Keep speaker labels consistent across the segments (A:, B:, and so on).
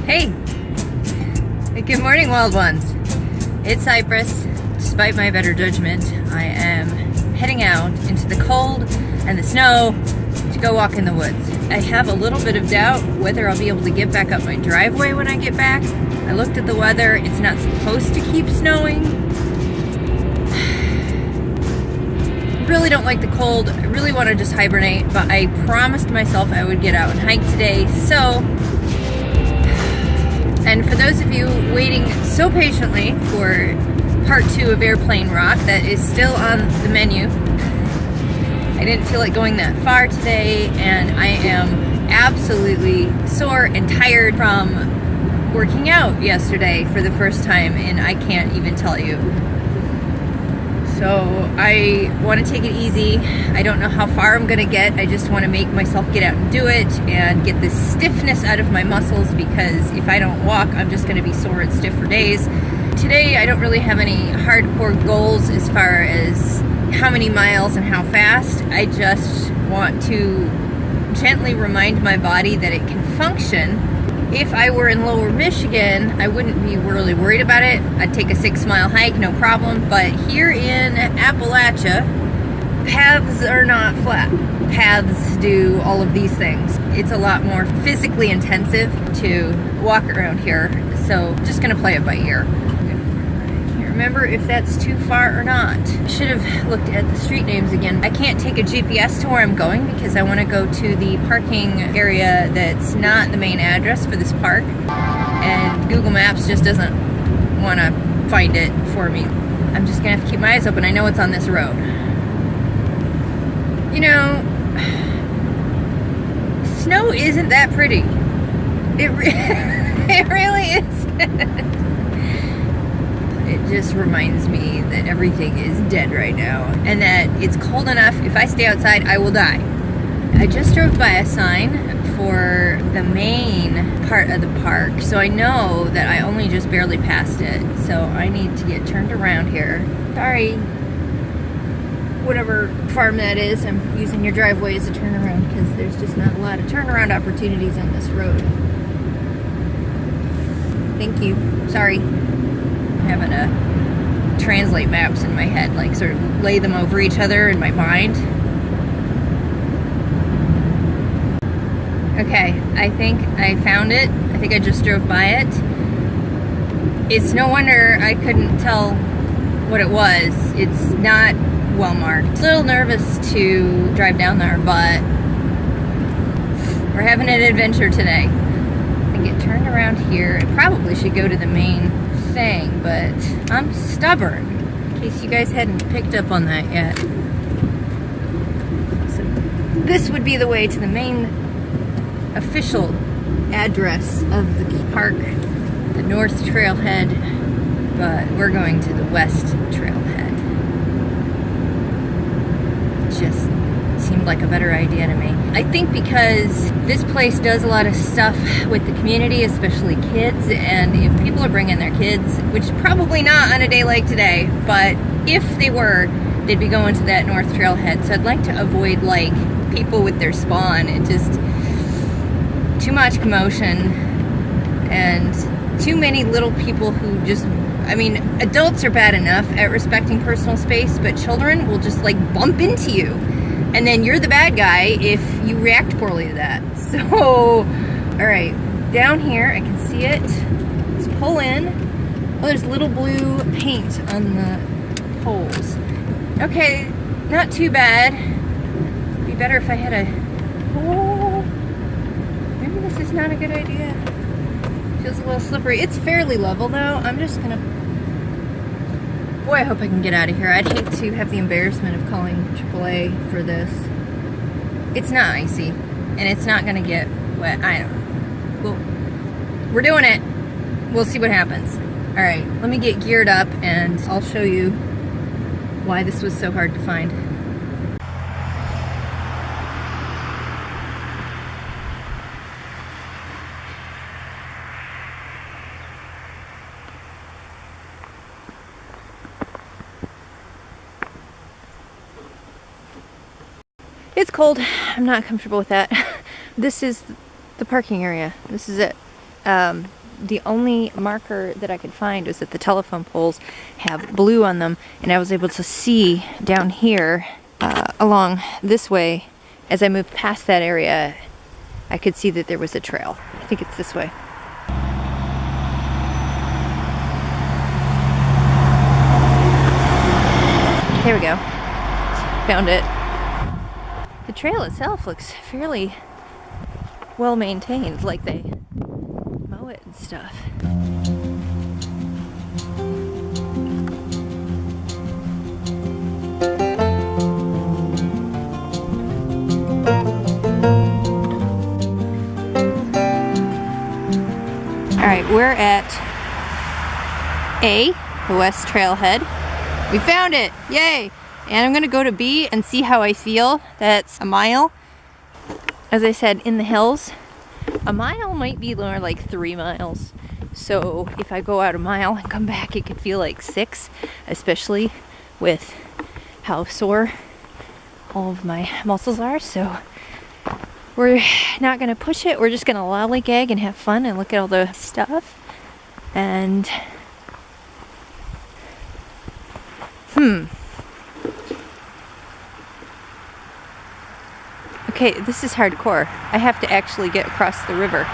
A: Hey! Good morning, wild ones. It's Cypris. Despite my better judgment, I am heading out into the cold and the snow to go walk in the woods. I have a little bit of doubt whether I'll be able to get back up my driveway when I get back. I looked at the weather. It's not supposed to keep snowing. I really don't like the cold. I really want to just hibernate, but I promised myself I would get out and hike today, so... And for those of you waiting so patiently for part 2 of Airplane Rock, that is still on the menu. I didn't feel like going that far today, and I am absolutely sore and tired from working out yesterday for the first time, and I can't even tell you. So I want to take it easy. I don't know how far I'm gonna get. I just want to make myself get out and do it and get this stiffness out of my muscles, because if I don't walk, I'm just gonna be sore and stiff for days. Today I don't really have any hardcore goals as far as how many miles and how fast. I just want to gently remind my body that it can function. If I were in Lower Michigan, I wouldn't be really worried about it. I'd take a 6-mile hike, no problem. But here in Appalachia, paths are not flat. Paths do all of these things. It's a lot more physically intensive to walk around here. So just gonna play it by ear. Can't remember if that's too far or not. I should have looked at the street names again. I can't take a GPS to where I'm going because I want to go to the parking area that's not the main address for this park, and Google Maps just doesn't want to find it for me. I'm just gonna have to keep my eyes open. I know it's on this road. You know, snow isn't that pretty. It really isn't. It just reminds me that everything is dead right now, and that it's cold enough. If I stay outside, I will die. I just drove by a sign for the main part of the park, so I know that I only just barely passed it, so I need to get turned around here. Sorry, whatever farm that is, I'm using your driveway as a turnaround because there's just not a lot of turnaround opportunities on this road. Thank you. Sorry. Having to translate maps in my head, like sort of lay them over each other in my mind. Okay, I think I found it. I think I just drove by it. It's no wonder I couldn't tell what it was. It's not well marked. A little nervous to drive down there, but we're having an adventure today. I get turned around here. I probably should go to the main thing, but I'm stubborn, in case you guys hadn't picked up on that yet. So this would be the way to the main official address of the park, the north trailhead, but we're going to the west trailhead. Just seemed like a better idea to me. I think because this place does a lot of stuff with the community, especially kids, and if people are bringing their kids, which probably not on a day like today, but if they were, they'd be going to that north trailhead. So I'd like to avoid like people with their spawn. It just too much commotion and too many little people who just, I mean, adults are bad enough at respecting personal space, but children will just like bump into you. And then you're the bad guy if you react poorly to that. So, all right, down here, I can see it. Let's pull in. Oh, there's little blue paint on the poles. Okay, not too bad. It'd be better if I had a, oh, maybe this is not a good idea. Feels a little slippery. It's fairly level though. I'm just gonna, boy, I hope I can get out of here. I'd hate to have the embarrassment of calling AAA for this. It's not icy, and it's not gonna get wet. I don't know. Well, we're doing it. We'll see what happens. All right, let me get geared up, and I'll show you why this was so hard to find. cold. I'm not comfortable with that. This is the parking area. This is it. The only marker that I could find was that the telephone poles have blue on them, and I was able to see down here along this way. As I moved past that area, I could see that there was a trail. I think it's this way. There we go. Found it. The trail itself looks fairly well maintained, like they mow it and stuff. Alright, we're at A, the West Trailhead. We found it! Yay! And I'm gonna go to B and see how I feel. That's a mile. As I said, in the hills. A mile might be more like 3 miles. So if I go out a mile and come back, it could feel like 6, especially with how sore all of my muscles are. So we're not gonna push it. We're just gonna lollygag and have fun and look at all the stuff. And okay, this is hardcore. I have to actually get across the river.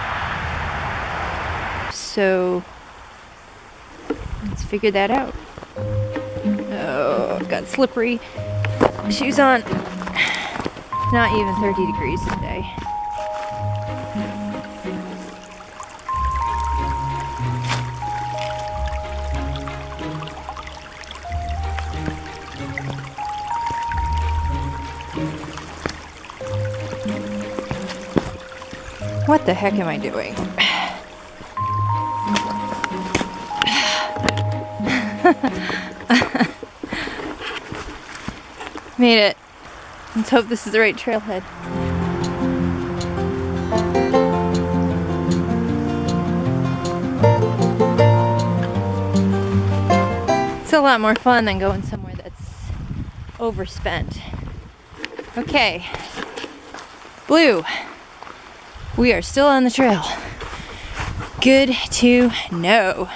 A: So let's figure that out. Oh, I've got slippery shoes on. Not even 30 degrees today. What the heck am I doing? Made it. Let's hope this is the right trailhead. It's a lot more fun than going somewhere that's overspent. Okay. Blue. We are still on the trail. Good to know.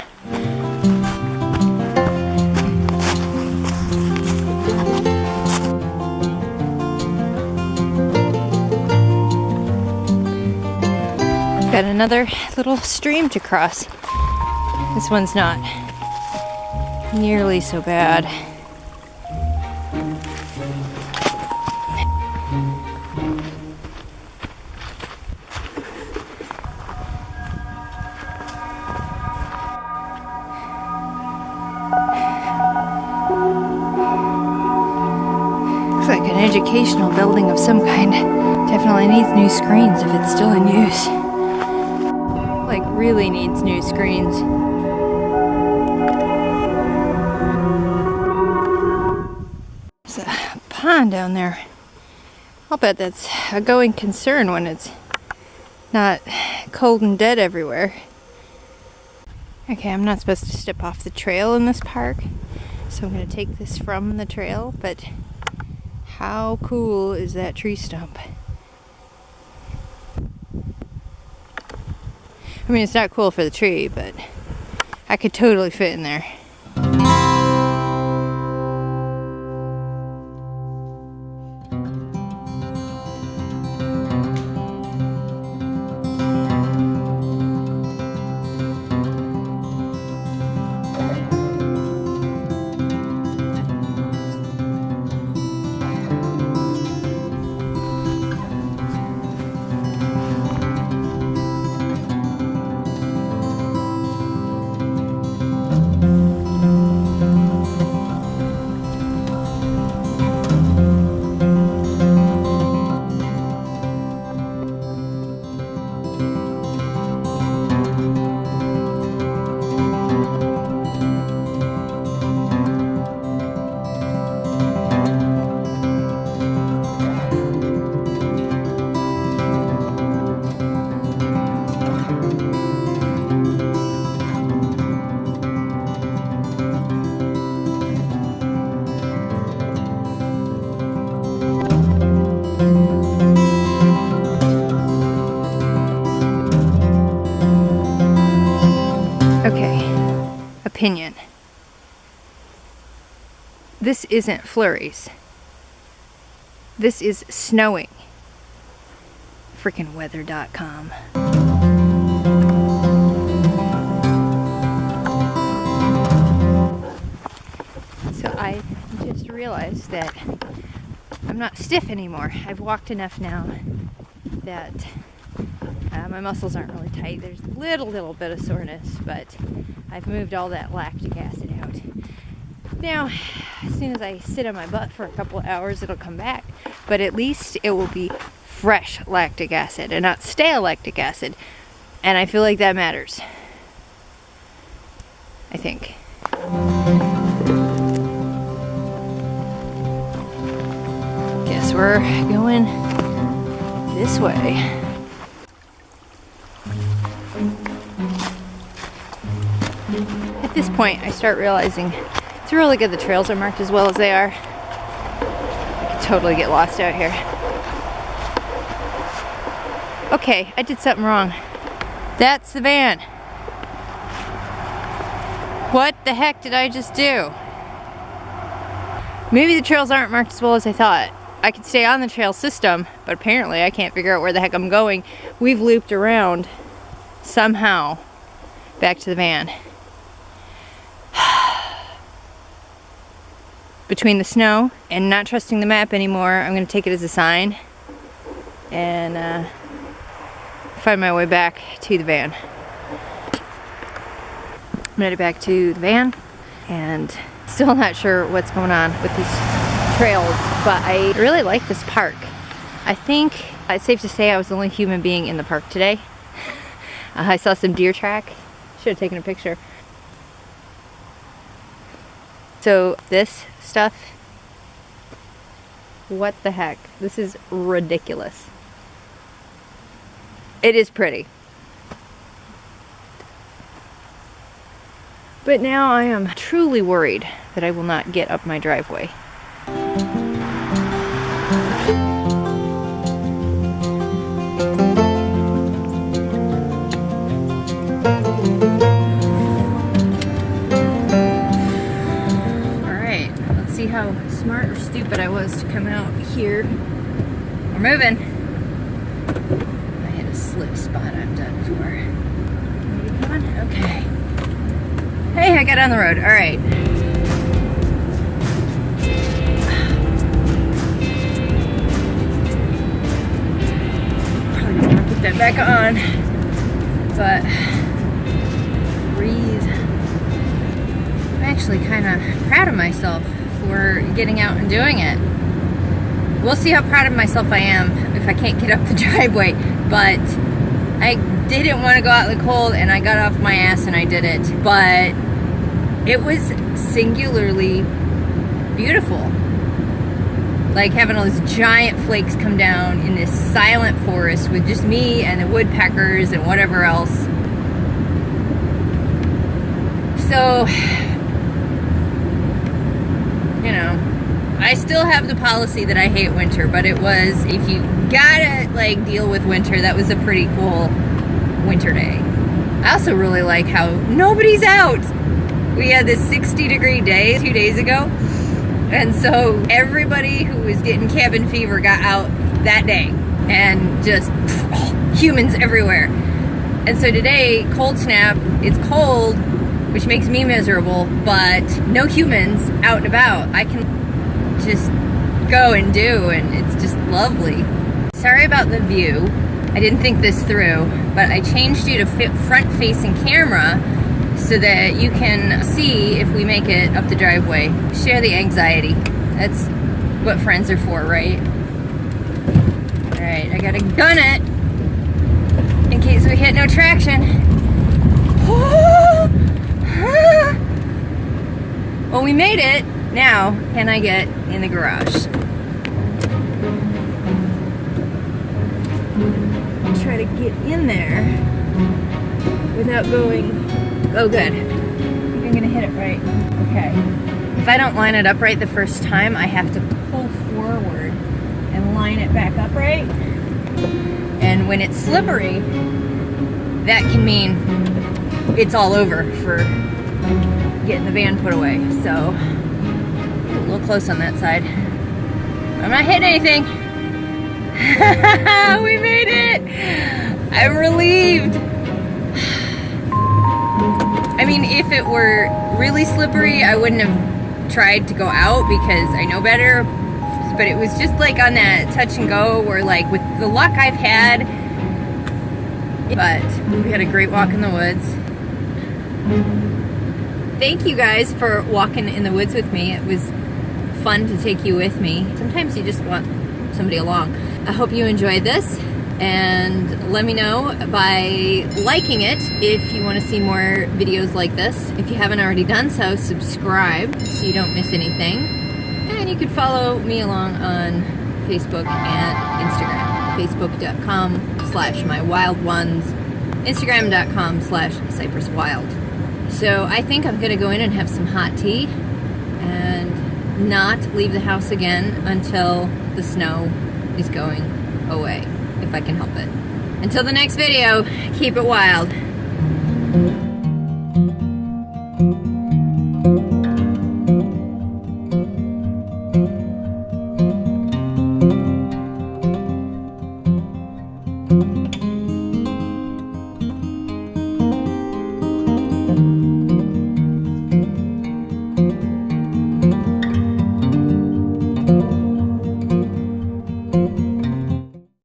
A: Got another little stream to cross. This one's not nearly so bad. Looks like an educational building of some kind. Definitely needs new screens if it's still in use. Like, really needs new screens. There's a pond down there. I'll bet that's a going concern when it's not cold and dead everywhere. Okay, I'm not supposed to step off the trail in this park, so I'm going to take this from the trail, but how cool is that tree stump? I mean, it's not cool for the tree, but I could totally fit in there. opinion. This isn't flurries. This is snowing. Freaking weather.com. So I just realized that I'm not stiff anymore. I've walked enough now that my muscles aren't really tight. There's a little bit of soreness, but I've moved all that lactic acid out. Now, as soon as I sit on my butt for a couple of hours, it'll come back, but at least it will be fresh lactic acid and not stale lactic acid, and I feel like that matters. I think. Guess we're going this way. At this point, I start realizing it's really good the trails are marked as well as they are. I could totally get lost out here. Okay, I did something wrong. That's the van. What the heck did I just do? Maybe the trails aren't marked as well as I thought. I could stay on the trail system, but apparently I can't figure out where the heck I'm going. We've looped around somehow back to the van. Between the snow and not trusting the map anymore, I'm going to take it as a sign and find my way back to the van. I'm headed back to the van and still not sure what's going on with these trails, but I really like this park. I think it's safe to say I was the only human being in the park today. I saw some deer track. Should have taken a picture. So this stuff, what the heck? This is ridiculous. It is pretty. But now I am truly worried that I will not get up my driveway. How smart or stupid I was to come out here. We're moving. I hit a slip spot. I'm done for. Come on. Okay. Hey, I got on the road. All right. Probably don't want to put that back on, but breathe. I'm actually kind of proud of myself for getting out and doing it. We'll see how proud of myself I am if I can't get up the driveway, but I didn't want to go out in the cold and I got off my ass and I did it. But it was singularly beautiful. Like having all these giant flakes come down in this silent forest with just me and the woodpeckers and whatever else. So, you know, I still have the policy that I hate winter, but it was, if you gotta like deal with winter, that was a pretty cool winter day. I also really like how nobody's out. We had this 60-degree day 2 days ago, and so everybody who was getting cabin fever got out that day, and just humans everywhere. And so today, cold snap, it's cold, which makes me miserable, but no humans out and about. I can just go and do, and it's just lovely. Sorry about the view. I didn't think this through, but I changed you to front-facing camera so that you can see if we make it up the driveway. Share the anxiety. That's what friends are for, right? All right, I gotta gun it in case we hit no traction. Well, we made it. Now, can I get in the garage? Try to get in there without going. Oh, good. I think I'm gonna hit it right. Okay. If I don't line it up right the first time, I have to pull forward and line it back up right. And when it's slippery, that can mean it's all over for getting the van put away. So, a little close on that side. I'm not hitting anything. We made it! I'm relieved. I mean, if it were really slippery, I wouldn't have tried to go out because I know better. But it was just like on that touch and go where, like, with the luck I've had. But we had a great walk in the woods. Thank you guys for walking in the woods with me. It was fun to take you with me. Sometimes you just want somebody along. I hope you enjoyed this, and let me know by liking it if you want to see more videos like this. If you haven't already done so, subscribe so you don't miss anything. And you could follow me along on Facebook and Instagram. Facebook.com/mywildones, Instagram.com/CyprisWild. So I think I'm gonna go in and have some hot tea and not leave the house again until the snow is going away, if I can help it. Until the next video, keep it wild.